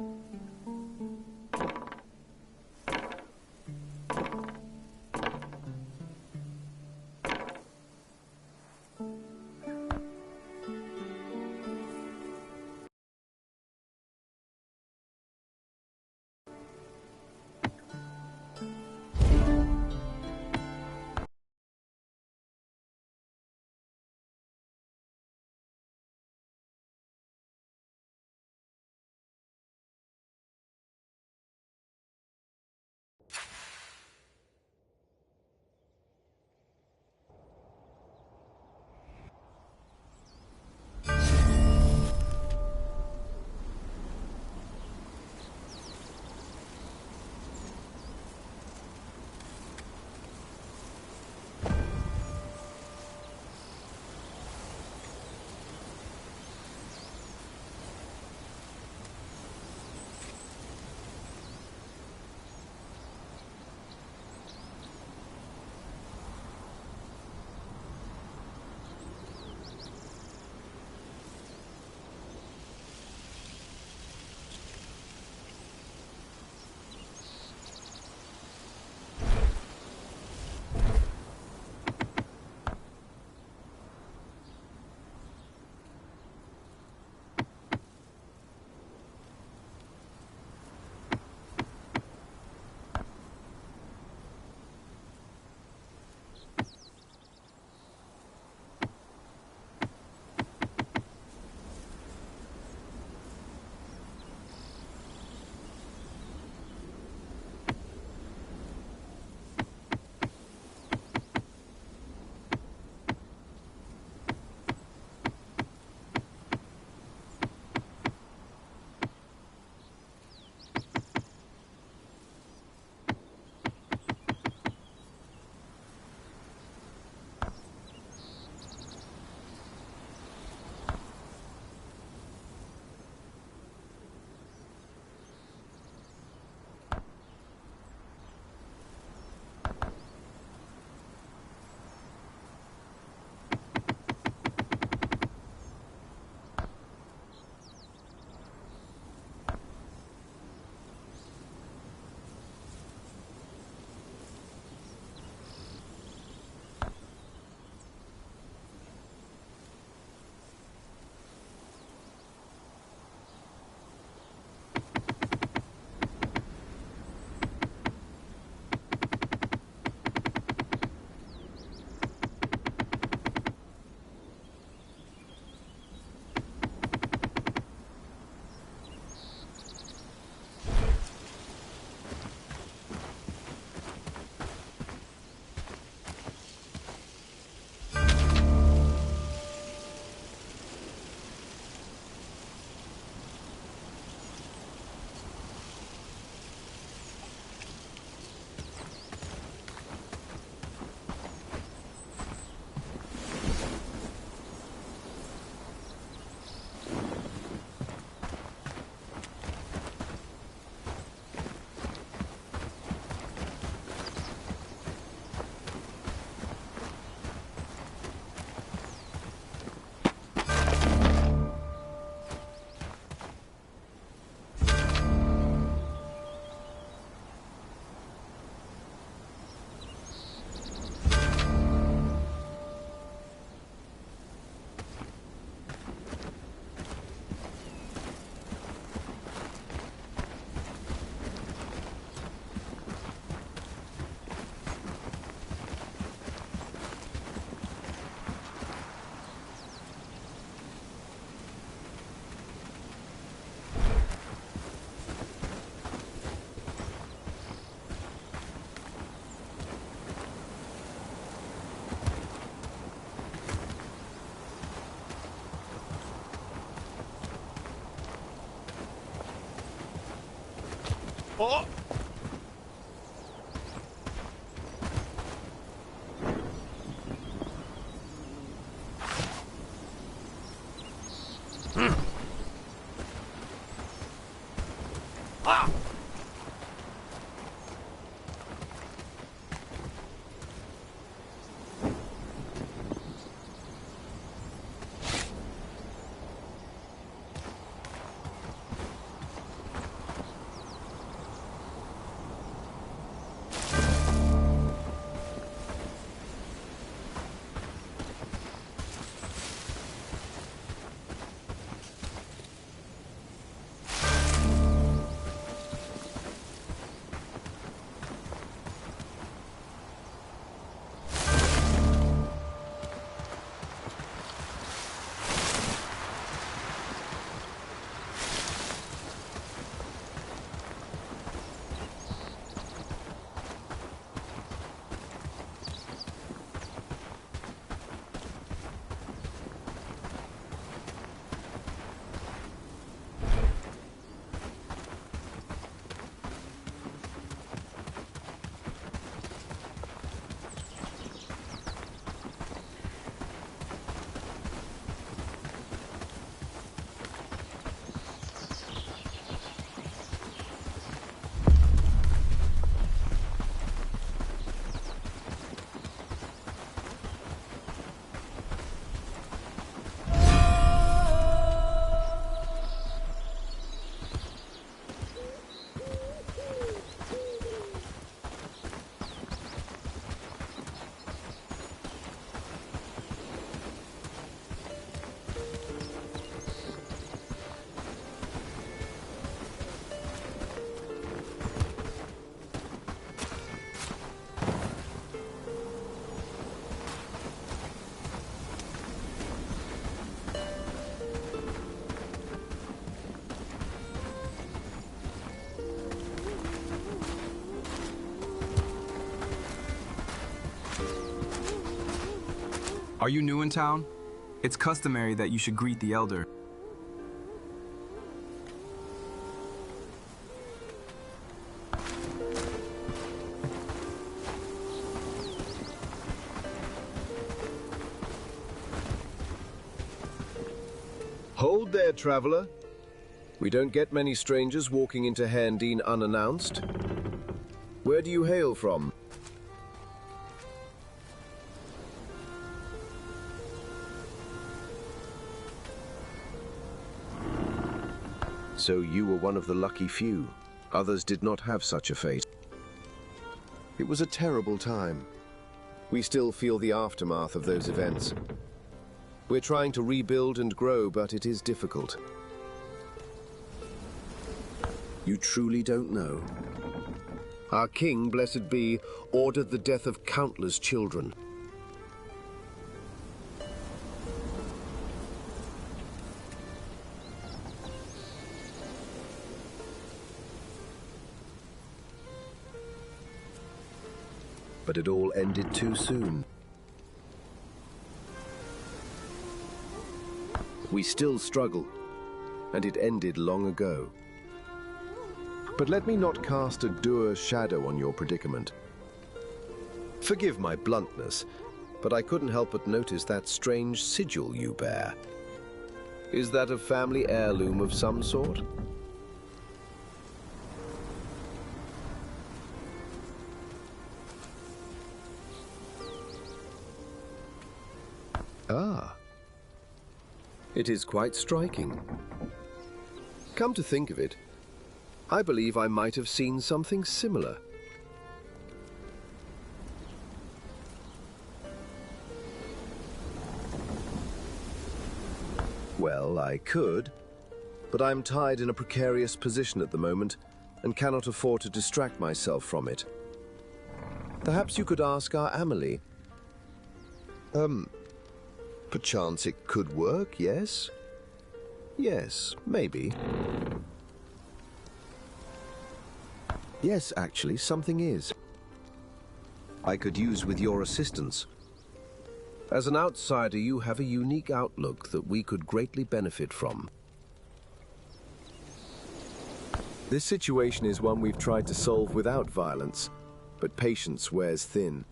Oh! Ah! Are you new in town? It's customary that you should greet the elder. Hold there, traveler. We don't get many strangers walking into Handine unannounced. Where do you hail from? So you were one of the lucky few. Others did not have such a fate. It was a terrible time. We still feel the aftermath of those events. We're trying to rebuild and grow, but it is difficult. You truly don't know. Our king, blessed be, ordered the death of countless children. But it all ended too soon. We still struggle, and it ended long ago. But let me not cast a dour shadow on your predicament. Forgive my bluntness, but I couldn't help but notice that strange sigil you bear. Is that a family heirloom of some sort? Ah. It is quite striking. Come to think of it, I believe I might have seen something similar. Well, I could, but I'm tied in a precarious position at the moment and cannot afford to distract myself from it. Perhaps you could ask our Amelie. Perchance it could work, yes? Yes, maybe. Yes, actually, something is. I could use with your assistance. As an outsider, you have a unique outlook that we could greatly benefit from. This situation is one we've tried to solve without violence, but patience wears thin.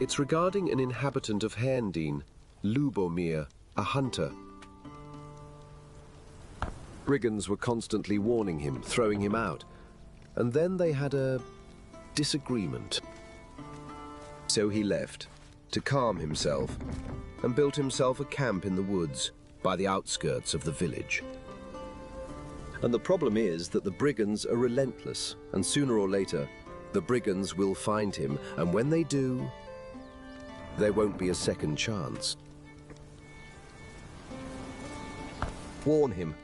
It's regarding an inhabitant of Handine, Lubomir, a hunter. Brigands were constantly warning him, throwing him out, and then they had a disagreement. So he left, to calm himself, and built himself a camp in the woods, by the outskirts of the village. And the problem is that the brigands are relentless, and sooner or later, the brigands will find him, and when they do, there won't be a second chance. Warn him.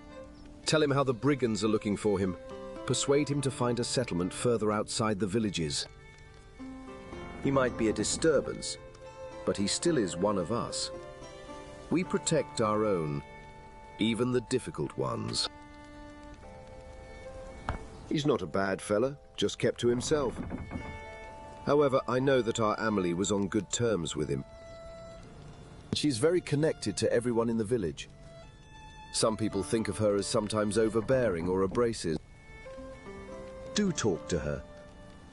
Tell him how the brigands are looking for him. Persuade him to find a settlement further outside the villages. He might be a disturbance, but he still is one of us. We protect our own, even the difficult ones. He's not a bad fella, just kept to himself. However, I know that our Amelie was on good terms with him. She's very connected to everyone in the village. Some people think of her as sometimes overbearing or abrasive. Do talk to her.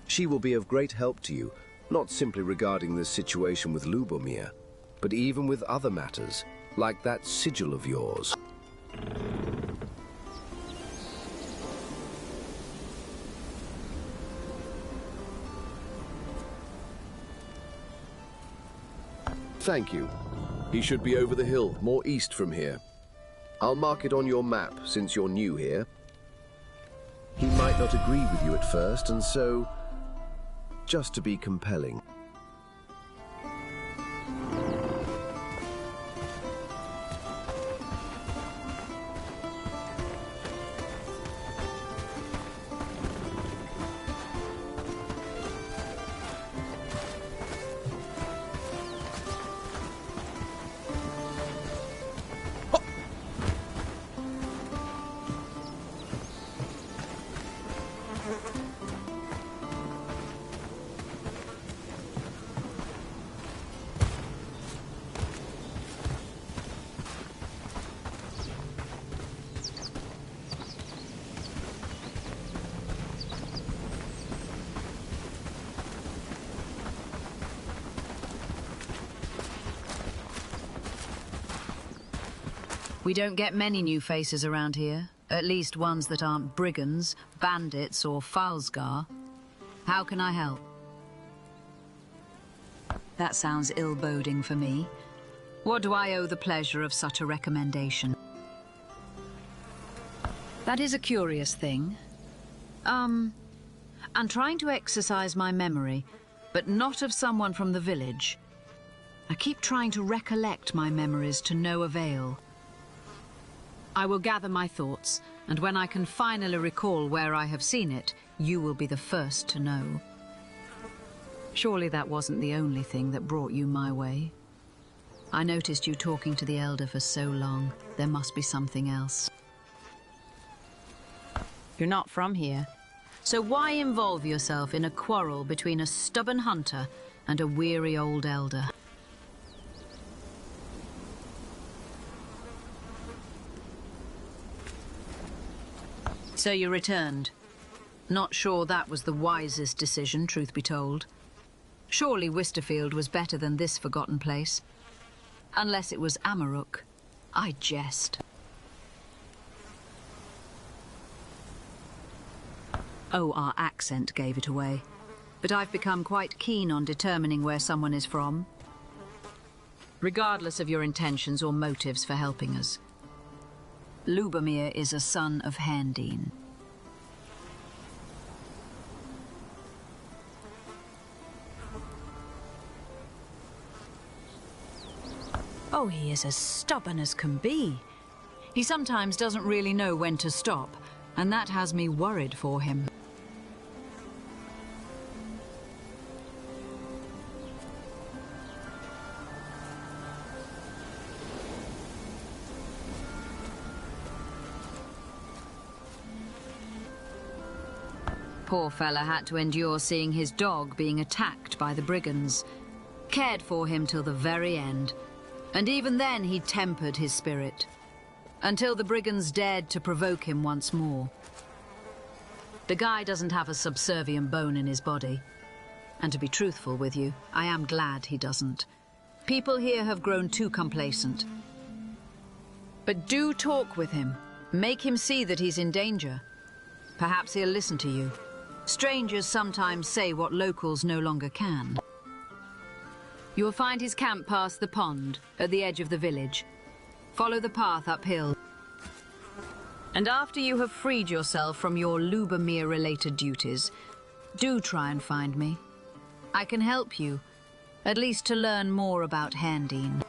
She will be of great help to you, not simply regarding this situation with Lubomir, but even with other matters, like that sigil of yours. Thank you. He should be over the hill, more east from here. I'll mark it on your map, since you're new here. He might not agree with you at first, and so, just to be compelling. We don't get many new faces around here, at least ones that aren't brigands, bandits, or Falsgar. How can I help? That sounds ill-boding for me. What do I owe the pleasure of such a recommendation? That is a curious thing. I'm trying to exercise my memory, but not of someone from the village. I keep trying to recollect my memories to no avail. I will gather my thoughts, and when I can finally recall where I have seen it, you will be the first to know. Surely that wasn't the only thing that brought you my way. I noticed you talking to the elder for so long. There must be something else. You're not from here, so why involve yourself in a quarrel between a stubborn hunter and a weary old elder? So you returned. Not sure that was the wisest decision, truth be told. Surely Wisterfield was better than this forgotten place. Unless it was Amaruk. I jest. Oh, our accent gave it away. But I've become quite keen on determining where someone is from. Regardless of your intentions or motives for helping us. Lubomir is a son of Handine. Oh, he is as stubborn as can be. He sometimes doesn't really know when to stop, and that has me worried for him. Poor fella had to endure seeing his dog being attacked by the brigands. Cared for him till the very end. And even then he tempered his spirit. Until the brigands dared to provoke him once more. The guy doesn't have a subservient bone in his body. And to be truthful with you, I am glad he doesn't. People here have grown too complacent. But do talk with him. Make him see that he's in danger. Perhaps he'll listen to you. Strangers sometimes say what locals no longer can. You will find his camp past the pond, at the edge of the village. Follow the path uphill. And after you have freed yourself from your Lubomir-related duties, do try and find me. I can help you, at least to learn more about Handine.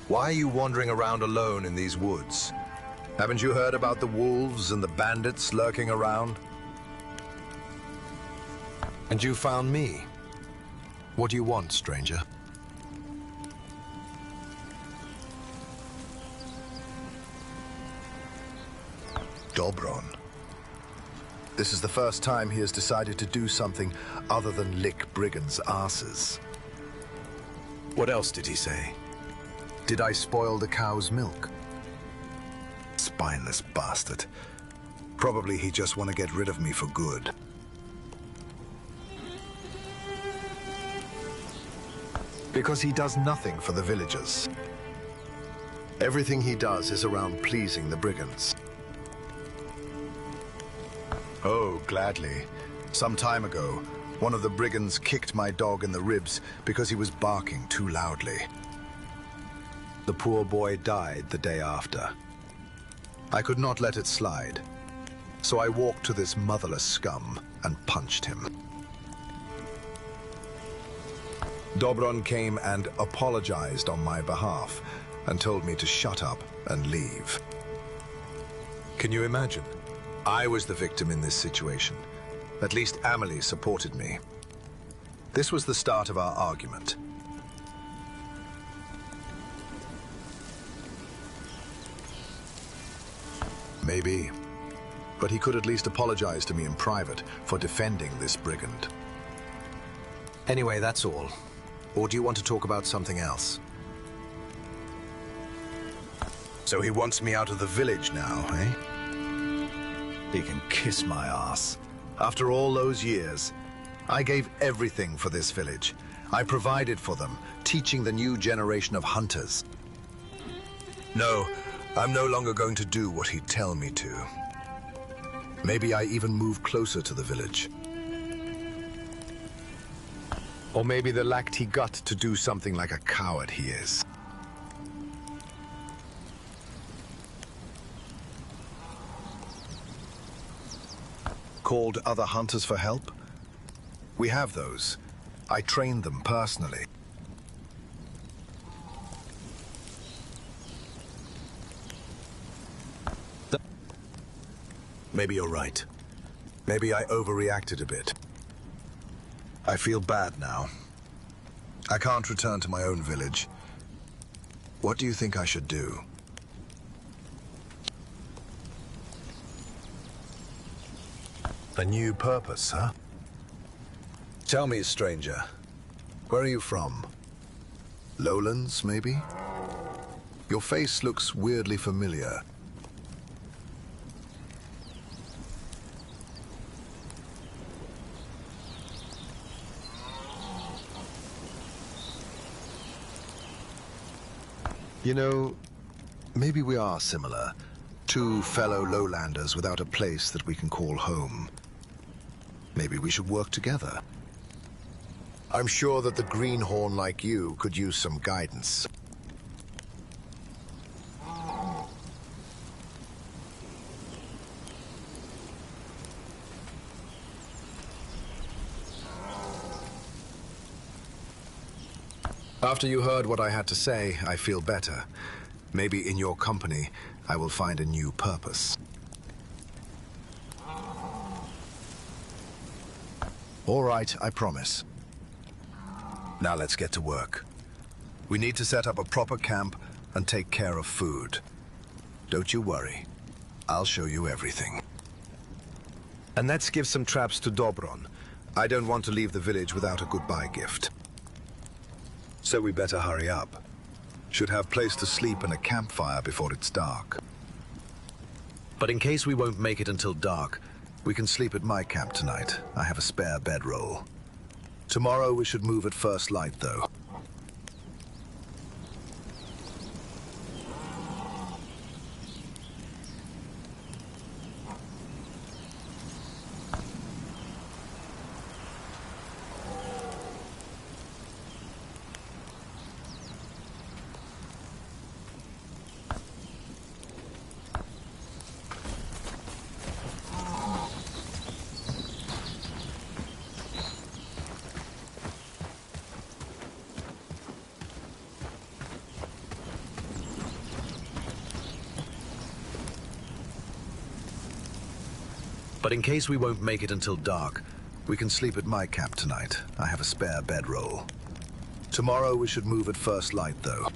Why are you wandering around alone in these woods? Haven't you heard about the wolves and the bandits lurking around? And you found me. What do you want, stranger? Dobron. This is the first time he has decided to do something other than lick brigands' asses. What else did he say? Did I spoil the cow's milk? Spineless bastard. Probably he just want to get rid of me for good. Because he does nothing for the villagers. Everything he does is around pleasing the brigands. Oh, gladly. Some time ago, one of the brigands kicked my dog in the ribs because he was barking too loudly. The poor boy died the day after. I could not let it slide, so I walked to this motherless scum and punched him. Dobron came and apologized on my behalf and told me to shut up and leave. Can you imagine? I was the victim in this situation. At least Amelie supported me. This was the start of our argument. Maybe. But he could at least apologize to me in private for defending this brigand. Anyway, that's all. Or do you want to talk about something else? So he wants me out of the village now, eh? He can kiss my ass. After all those years, I gave everything for this village. I provided for them, teaching the new generation of hunters. No, I'm no longer going to do what he'd tell me to. Maybe I even move closer to the village. Or maybe the lacked he got to do something like a coward he is. Called other hunters for help? We have those. I trained them personally. Maybe you're right. Maybe I overreacted a bit. I feel bad now. I can't return to my own village. What do you think I should do? A new purpose, huh? Tell me, stranger, where are you from? Lowlands, maybe? Your face looks weirdly familiar. You know, maybe we are similar. Two fellow lowlanders without a place that we can call home. Maybe we should work together. I'm sure that the greenhorn like you could use some guidance. After you heard what I had to say, I feel better. Maybe in your company, I will find a new purpose. All right, I promise. Now let's get to work. We need to set up a proper camp and take care of food. Don't you worry. I'll show you everything. And let's give some traps to Dobron. I don't want to leave the village without a goodbye gift. So we better hurry up. Should have place to sleep and a campfire before it's dark. But in case we won't make it until dark, we can sleep at my camp tonight. I have a spare bedroll. Tomorrow we should move at first light, though. But in case we won't make it until dark, We can sleep at my camp tonight. I have a spare bedroll. Tomorrow we should move at first light, though.